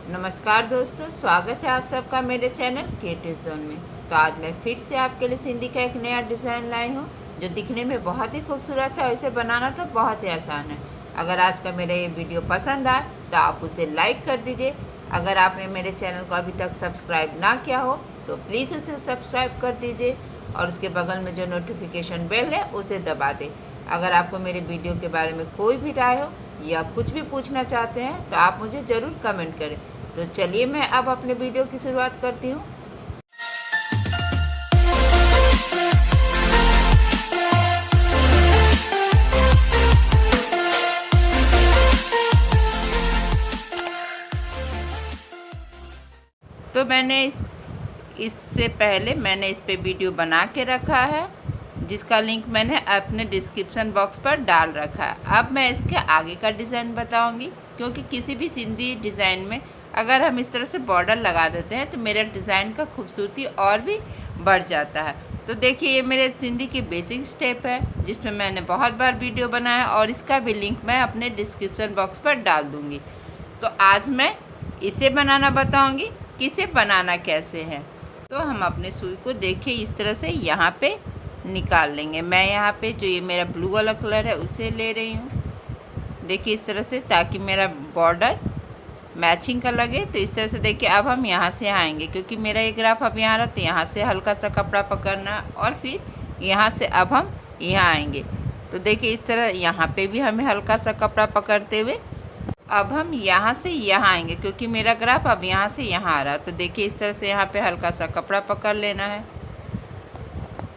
नमस्कार दोस्तों, स्वागत है आप सबका मेरे चैनल क्रिएटिव जोन में। तो आज मैं फिर से आपके लिए सिंधी का एक नया डिज़ाइन लाई हूँ जो दिखने में बहुत ही खूबसूरत है और इसे बनाना तो बहुत ही आसान है। अगर आज का मेरा ये वीडियो पसंद आए तो आप उसे लाइक कर दीजिए। अगर आपने मेरे चैनल को अभी तक सब्सक्राइब ना किया हो तो प्लीज़ उसे सब्सक्राइब कर दीजिए और उसके बगल में जो नोटिफिकेशन बेल है उसे दबा दें। अगर आपको मेरे वीडियो के बारे में कोई भी राय हो या कुछ भी पूछना चाहते हैं तो आप मुझे ज़रूर कमेंट करें। तो चलिए मैं अब अपने वीडियो की शुरुआत करती हूँ। तो मैंने इससे पहले मैंने इस पे वीडियो बना के रखा है जिसका लिंक मैंने अपने डिस्क्रिप्शन बॉक्स पर डाल रखा है। अब मैं इसके आगे का डिज़ाइन बताऊंगी, क्योंकि किसी भी सिंधी डिज़ाइन में अगर हम इस तरह से बॉर्डर लगा देते हैं तो मेरे डिज़ाइन का खूबसूरती और भी बढ़ जाता है। तो देखिए, ये मेरे सिंधी की बेसिक स्टेप है जिसमें मैंने बहुत बार वीडियो बनाया और इसका भी लिंक मैं अपने डिस्क्रिप्शन बॉक्स पर डाल दूँगी। तो आज मैं इसे बनाना बताऊँगी कि इसे बनाना कैसे है। तो हम अपने सुई को देखिए इस तरह से यहाँ पे निकाल लेंगे। मैं यहाँ पे जो ये मेरा ब्लू वाला कलर है उसे ले रही हूँ, देखिए इस तरह से, ताकि मेरा बॉर्डर मैचिंग का लगे। तो इस तरह से देखिए अब हम यहाँ से आएंगे, क्योंकि मेरा ये ग्राफ अब यहाँ रहा तो यहाँ से हल्का सा कपड़ा पकड़ना और फिर यहाँ से अब हम यहाँ आएंगे। तो देखिए इस तरह यहाँ पे भी हमें हल्का सा कपड़ा पकड़ते हुए अब हम यहाँ से यहाँ आएंगे, क्योंकि मेरा ग्राफ अब यहाँ से यहाँ आ रहा है। तो देखिए इस तरह से यहाँ पे हल्का सा कपड़ा पकड़ लेना है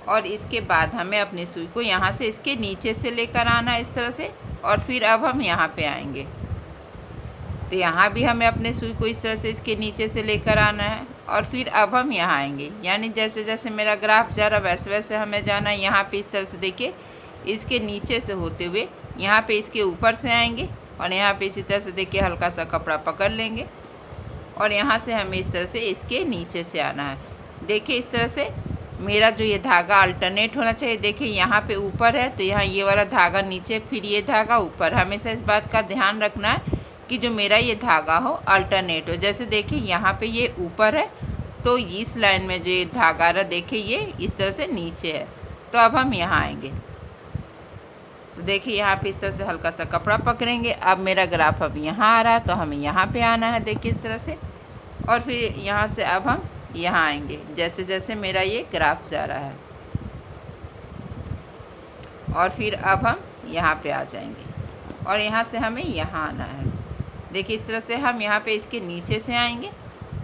और इसके बाद हमें अपनी सुई को यहाँ से इसके नीचे से लेकर आना है इस तरह से, और फिर अब हम यहाँ पे आएंगे। तो यहाँ भी हमें अपने सुई को इस तरह से इसके नीचे से लेकर आना है और फिर अब हम यहाँ आएंगे। यानी जैसे जैसे मेरा ग्राफ जा रहा वैसे वैसे हमें जाना है। यहाँ पे इस तरह से देखिए इसके नीचे से होते हुए यहाँ पे इसके ऊपर से आएंगे और यहाँ पे इसी तरह से देखिए हल्का सा कपड़ा पकड़ लेंगे और यहाँ से हमें इस तरह से इसके नीचे से आना है। देखिए इस तरह से मेरा जो ये धागा अल्टरनेट होना चाहिए। देखिए यहाँ पे ऊपर है तो यहाँ ये वाला धागा नीचे, फिर ये धागा ऊपर। हमेशा इस बात का ध्यान रखना है कि जो मेरा ये धागा हो अल्टरनेट हो। जैसे देखिए यहाँ पे ये ऊपर है तो इस लाइन में जो ये धागा रहा देखिए ये इस तरह से नीचे है। तो अब हम यहाँ आएंगे तो देखिए यहाँ पे इस तरह से हल्का सा कपड़ा पकड़ेंगे। अब मेरा ग्राफ अब यहाँ आ रहा है तो हमें यहाँ पे आना है, देखिए इस तरह से, और फिर यहाँ से अब हम यहाँ आएंगे जैसे जैसे मेरा ये ग्राफ जा रहा है। और फिर अब हम यहाँ पे आ जाएंगे और यहाँ से हमें यहाँ आना है। देखिए इस तरह से हम यहाँ पे इसके नीचे से आएंगे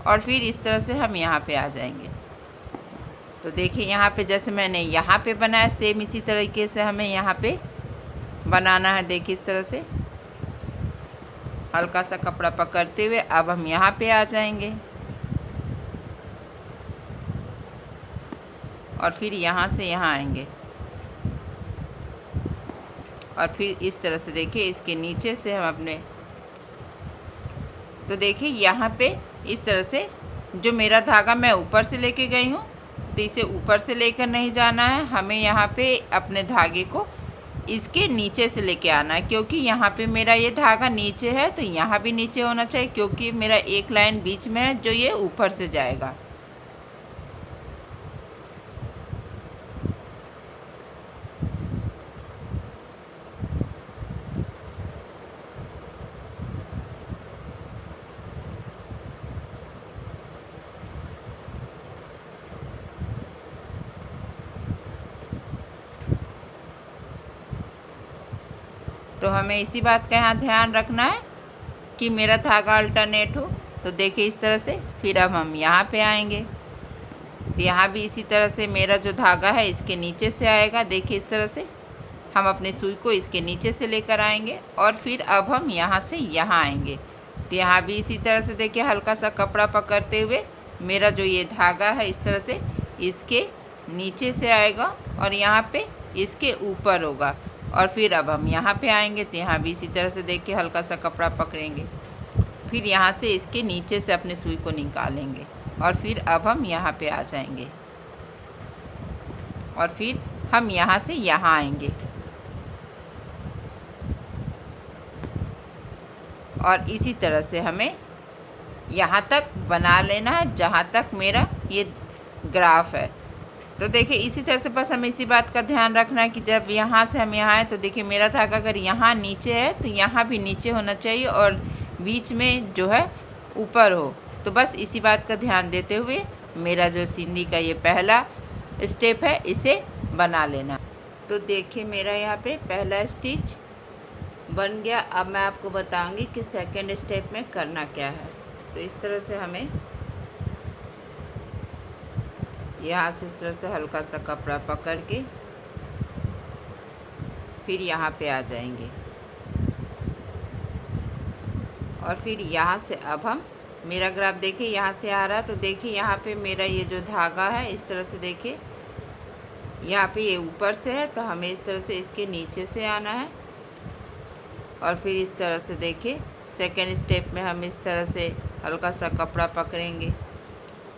और फिर इस तरह से हम यहाँ पे आ जाएंगे। तो देखिए यहाँ पे जैसे मैंने यहाँ पे बनाया सेम इसी तरीके से हमें यहाँ पे बनाना है। देखिए इस तरह से हल्का सा कपड़ा पकड़ते हुए अब हम यहाँ पे आ जाएंगे और फिर यहाँ से यहाँ आएंगे और फिर इस तरह से देखिए इसके नीचे से हम अपने, तो देखिए यहाँ पे इस तरह से जो मेरा धागा मैं ऊपर से लेके गई हूँ तो इसे ऊपर से लेकर नहीं जाना है, हमें यहाँ पे अपने धागे को इसके नीचे से लेके आना है। क्योंकि यहाँ पे मेरा ये धागा नीचे है तो यहाँ भी नीचे होना चाहिए, क्योंकि मेरा एक लाइन बीच में है जो ये ऊपर से जाएगा। तो हमें इसी बात का यहाँ ध्यान रखना है कि मेरा धागा अल्टरनेट हो। तो देखिए इस तरह से फिर अब हम यहाँ पे आएंगे तो यहाँ भी इसी तरह से मेरा जो धागा है इसके नीचे से आएगा। देखिए इस तरह से हम अपने सुई को इसके नीचे से लेकर आएंगे और फिर अब हम यहाँ से यहाँ आएंगे तो यहाँ भी इसी तरह से देखिए हल्का सा कपड़ा पकड़ते हुए मेरा जो ये धागा है इस तरह से इसके नीचे से आएगा और यहाँ पे इसके ऊपर होगा। और फिर अब हम यहाँ पे आएंगे तो यहाँ भी इसी तरह से देखिए हल्का सा कपड़ा पकड़ेंगे, फिर यहाँ से इसके नीचे से अपने सुई को निकालेंगे और फिर अब हम यहाँ पे आ जाएंगे और फिर हम यहाँ से यहाँ आएंगे और इसी तरह से हमें यहाँ तक बना लेना है जहाँ तक मेरा ये ग्राफ है। तो देखिए इसी तरह से बस हमें इसी बात का ध्यान रखना है कि जब यहाँ से हम यहाँ आए तो देखिए मेरा धागा अगर यहाँ नीचे है तो यहाँ भी नीचे होना चाहिए और बीच में जो है ऊपर हो। तो बस इसी बात का ध्यान देते हुए मेरा जो सिंधी का ये पहला स्टेप है इसे बना लेना। तो देखिए मेरा यहाँ पे पहला स्टिच बन गया। अब मैं आपको बताऊंगी कि सेकंड स्टेप में करना क्या है। तो इस तरह से हमें यहाँ से इस तरह से हल्का सा कपड़ा पकड़ के फिर यहाँ पे आ जाएंगे और फिर यहाँ से अब हम मेरा ग्राफ देखिए यहाँ से आ रहा है। तो देखिए यहाँ पे मेरा ये जो धागा है इस तरह से देखिए यहाँ पे ये ऊपर से है तो हमें इस तरह से इसके नीचे से आना है और फिर इस तरह से देखिए सेकेंड स्टेप में हम इस तरह से हल्का सा कपड़ा पकड़ेंगे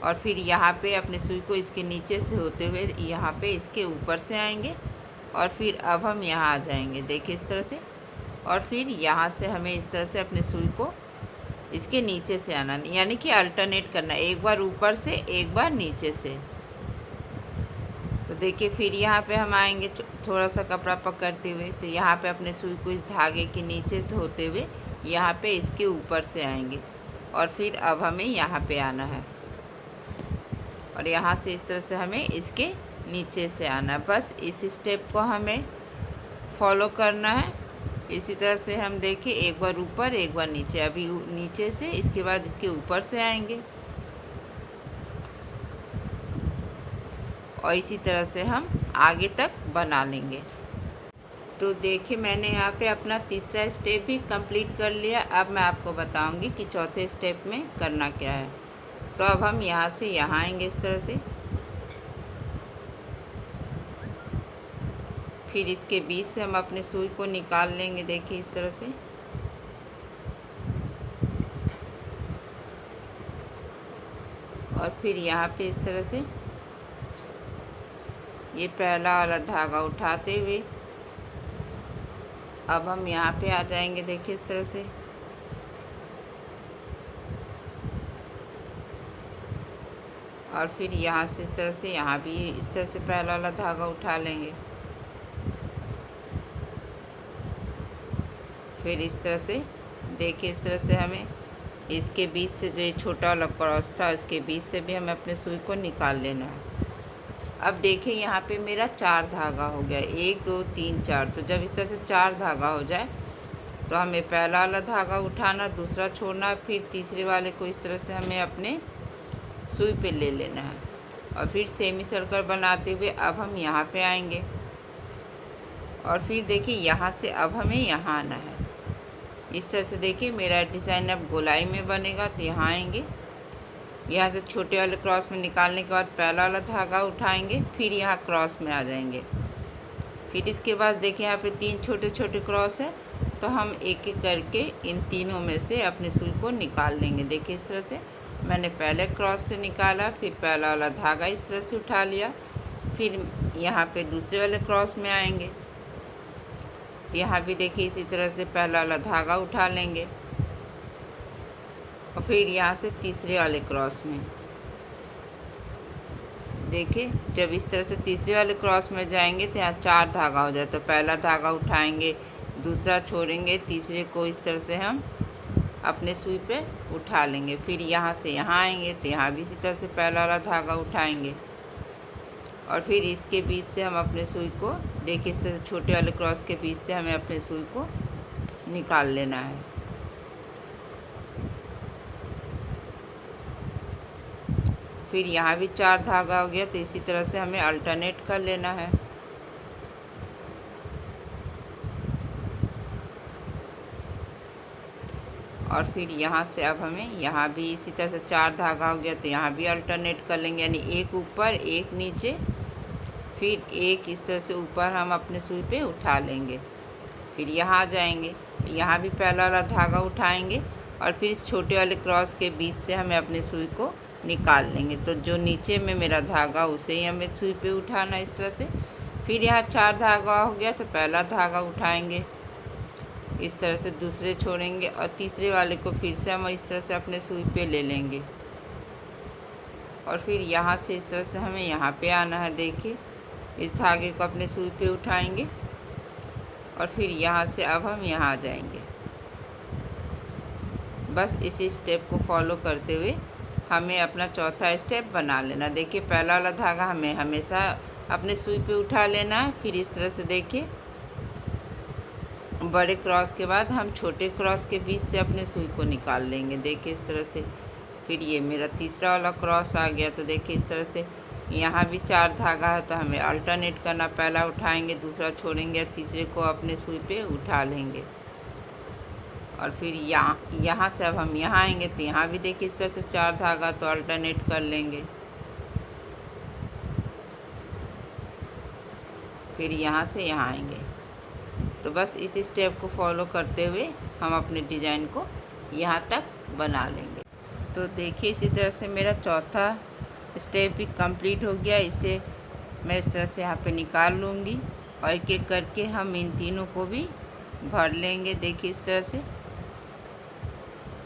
और फिर यहाँ पे अपने सुई को इसके नीचे से होते हुए यहाँ पे इसके ऊपर से आएंगे और फिर अब हम यहाँ आ जाएंगे देखिए इस तरह से और फिर यहाँ से हमें इस तरह से अपने सुई को इसके नीचे से आना, यानी कि अल्टरनेट करना, एक बार ऊपर से एक बार नीचे से। तो देखिए फिर यहाँ पे हम आएंगे थोड़ा सा कपड़ा पकड़ते हुए तो यहाँ पे अपने सुई को इस धागे के नीचे से होते हुए यहाँ पे इसके ऊपर से आएंगे और फिर अब हमें यहाँ पे आना है और यहाँ से इस तरह से हमें इसके नीचे से आना। बस इस स्टेप को हमें फॉलो करना है। इसी तरह से हम देखिए एक बार ऊपर एक बार नीचे, अभी नीचे से इसके बाद इसके ऊपर से आएंगे और इसी तरह से हम आगे तक बना लेंगे। तो देखिए मैंने यहाँ पे अपना तीसरा स्टेप भी कंप्लीट कर लिया। अब मैं आपको बताऊंगी कि चौथे स्टेप में करना क्या है। तो अब हम यहाँ से यहाँ आएंगे इस तरह से, फिर इसके बीच से हम अपने सुई को निकाल लेंगे देखिए इस तरह से और फिर यहाँ पे इस तरह से ये पहला वाला धागा उठाते हुए अब हम यहाँ पे आ जाएंगे देखिए इस तरह से और फिर यहाँ से इस तरह से यहाँ भी इस तरह से पहला वाला धागा उठा लेंगे, फिर इस तरह से देखिए इस तरह से हमें इसके बीच से जो ये छोटा वाला क्रॉस था इसके बीच से भी हमें अपने सुई को निकाल लेना है। अब देखिए यहाँ पे मेरा 4 धागा हो गया, 1 2 3 4। तो जब इस तरह से 4 धागा हो जाए तो हमें पहला वाला धागा उठाना, दूसरा छोड़ना, फिर तीसरे वाले को इस तरह से हमें अपने सुई पे ले लेना है और फिर सेमी सर्कल बनाते हुए अब हम यहाँ पे आएंगे और फिर देखिए यहाँ से अब हमें यहाँ आना है। इस तरह से देखिए मेरा डिज़ाइन अब गोलाई में बनेगा। तो यहाँ आएंगे, यहाँ से छोटे वाले क्रॉस में निकालने के बाद पहला वाला धागा उठाएंगे, फिर यहाँ क्रॉस में आ जाएंगे। फिर इसके बाद देखिए यहाँ पे 3 छोटे छोटे क्रॉस है तो हम एक एक करके इन तीनों में से अपने सुई को निकाल लेंगे। देखिए इस तरह से मैंने पहले क्रॉस से निकाला, फिर पहला वाला धागा इस तरह से उठा लिया, फिर यहाँ पे दूसरे वाले क्रॉस में आएंगे तो यहाँ भी देखिए इसी तरह से पहला वाला धागा उठा लेंगे और फिर यहाँ से तीसरे वाले क्रॉस में देखिए जब इस तरह से तीसरे वाले क्रॉस में जाएंगे तो यहाँ 4 धागा हो जाए। तो पहला धागा उठाएंगे, दूसरा छोड़ेंगे, तीसरे को इस तरह से हम अपने सुई पे उठा लेंगे, फिर यहाँ से यहाँ आएंगे तो यहाँ भी इसी तरह से पहला वाला धागा उठाएंगे और फिर इसके बीच से हम अपने सुई को देखिए इस तरह से छोटे वाले क्रॉस के बीच से हमें अपने सुई को निकाल लेना है। फिर यहाँ भी 4 धागा हो गया तो इसी तरह से हमें अल्टरनेट कर लेना है। और फिर यहाँ से अब हमें यहाँ भी इसी तरह से 4 धागा हो गया तो यहाँ भी अल्टरनेट कर लेंगे, यानी एक ऊपर एक नीचे, फिर एक इस तरह से ऊपर हम अपने सुई पे उठा लेंगे, फिर यहाँ आ जाएंगे, यहाँ भी पहला वाला धागा उठाएंगे और फिर इस छोटे वाले क्रॉस के बीच से हमें अपने सुई को निकाल लेंगे। तो जो नीचे में मेरा धागा उसे ही हमें सुई पे उठाना इस तरह से। फिर यहाँ 4 धागा हो गया तो पहला धागा उठाएंगे, इस तरह से दूसरे छोड़ेंगे और तीसरे वाले को फिर से हम इस तरह से अपने सुई पे ले लेंगे और फिर यहाँ से इस तरह से हमें यहाँ पे आना है। देखिए इस धागे को अपने सुई पे उठाएंगे और फिर यहाँ से अब हम यहाँ आ जाएंगे। बस इसी स्टेप को फॉलो करते हुए हमें अपना चौथा स्टेप बना लेना। देखिए पहला वाला धागा हमें हमेशा अपने सुई पे उठा लेना है। फिर इस तरह से देखिए बड़े क्रॉस के बाद हम छोटे क्रॉस के बीच से अपने सुई को निकाल लेंगे। देखिए इस तरह से। फिर ये मेरा तीसरा वाला क्रॉस आ गया। तो देखिए इस तरह से यहाँ भी 4 धागा है तो हमें अल्टरनेट करना, पहला उठाएंगे, दूसरा छोड़ेंगे, तीसरे को अपने सुई पे उठा लेंगे और फिर यहाँ से अब हम यहाँ आएंगे तो यहाँ भी देखिए इस तरह से 4 धागा तो अल्टरनेट कर लेंगे। फिर यहाँ से यहाँ आएंगे। तो बस इस स्टेप को फॉलो करते हुए हम अपने डिज़ाइन को यहाँ तक बना लेंगे। तो देखिए इसी तरह से मेरा चौथा स्टेप भी कंप्लीट हो गया। इसे मैं इस तरह से यहाँ पे निकाल लूँगी और एक एक करके हम इन तीनों को भी भर लेंगे। देखिए इस तरह से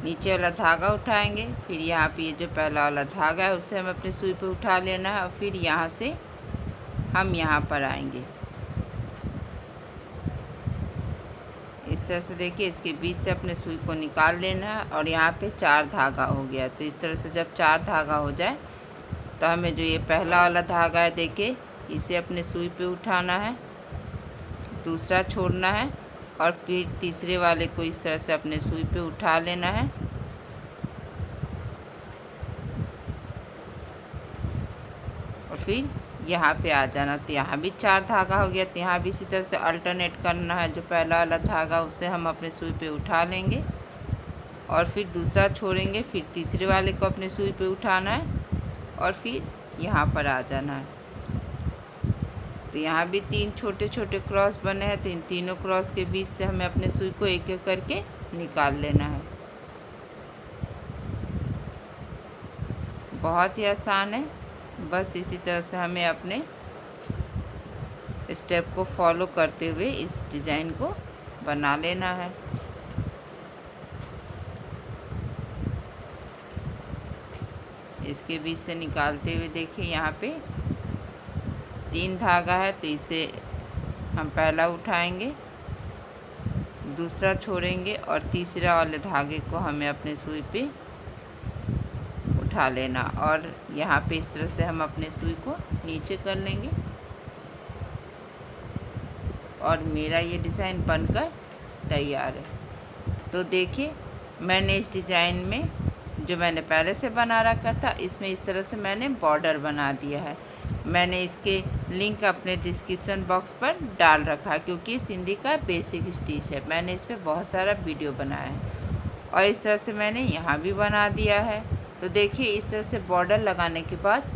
नीचे वाला धागा उठाएंगे, फिर यहाँ पे ये जो पहला वाला धागा है उसे हम अपने सुई पे उठा लेना है और फिर यहाँ से हम यहाँ पर आएंगे। इस तरह से देखिए इसके बीच से अपने सुई को निकाल लेना है और यहाँ पे 4 धागा हो गया। तो इस तरह से जब 4 धागा हो जाए तो हमें जो ये पहला वाला धागा है देखिए इसे अपने सुई पे उठाना है, दूसरा छोड़ना है और फिर तीसरे वाले को इस तरह से अपने सुई पे उठा लेना है और फिर यहाँ पे आ जाना। तो यहाँ भी 4 धागा हो गया। तो यहाँ भी इसी तरह से अल्टरनेट करना है। जो पहला वाला धागा उसे हम अपने सुई पे उठा लेंगे और फिर दूसरा छोड़ेंगे, फिर तीसरे वाले को अपने सुई पे उठाना है और फिर यहाँ पर आ जाना है। तो यहाँ भी 3 छोटे छोटे क्रॉस बने हैं। तो इन तीनों क्रॉस के बीच से हमें अपने सुई को एक एक करके निकाल लेना है। बहुत ही आसान है। बस इसी तरह से हमें अपने स्टेप को फॉलो करते हुए इस डिज़ाइन को बना लेना है। इसके बीच से निकालते हुए देखिए यहाँ पे 3 धागा है तो इसे हम पहला उठाएंगे, दूसरा छोड़ेंगे और तीसरा वाले धागे को हमें अपने सुई पे उठा लेना और यहाँ पे इस तरह से हम अपने सुई को नीचे कर लेंगे और मेरा ये डिज़ाइन बनकर तैयार है। तो देखिए मैंने इस डिज़ाइन में जो मैंने पहले से बना रखा था इसमें इस तरह से मैंने बॉर्डर बना दिया है। मैंने इसके लिंक अपने डिस्क्रिप्शन बॉक्स पर डाल रखा है क्योंकि सिंधी का बेसिक स्टिच है। मैंने इस पर बहुत सारा वीडियो बनाया है और इस तरह से मैंने यहाँ भी बना दिया है। तो देखिए इस तरह से बॉर्डर लगाने के बाद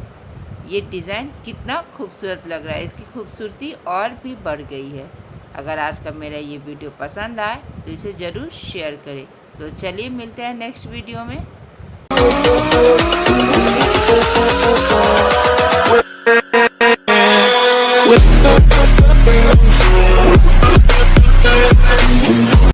ये डिज़ाइन कितना खूबसूरत लग रहा है। इसकी खूबसूरती और भी बढ़ गई है। अगर आज का मेरा ये वीडियो पसंद आए तो इसे ज़रूर शेयर करें। तो चलिए मिलते हैं नेक्स्ट वीडियो में।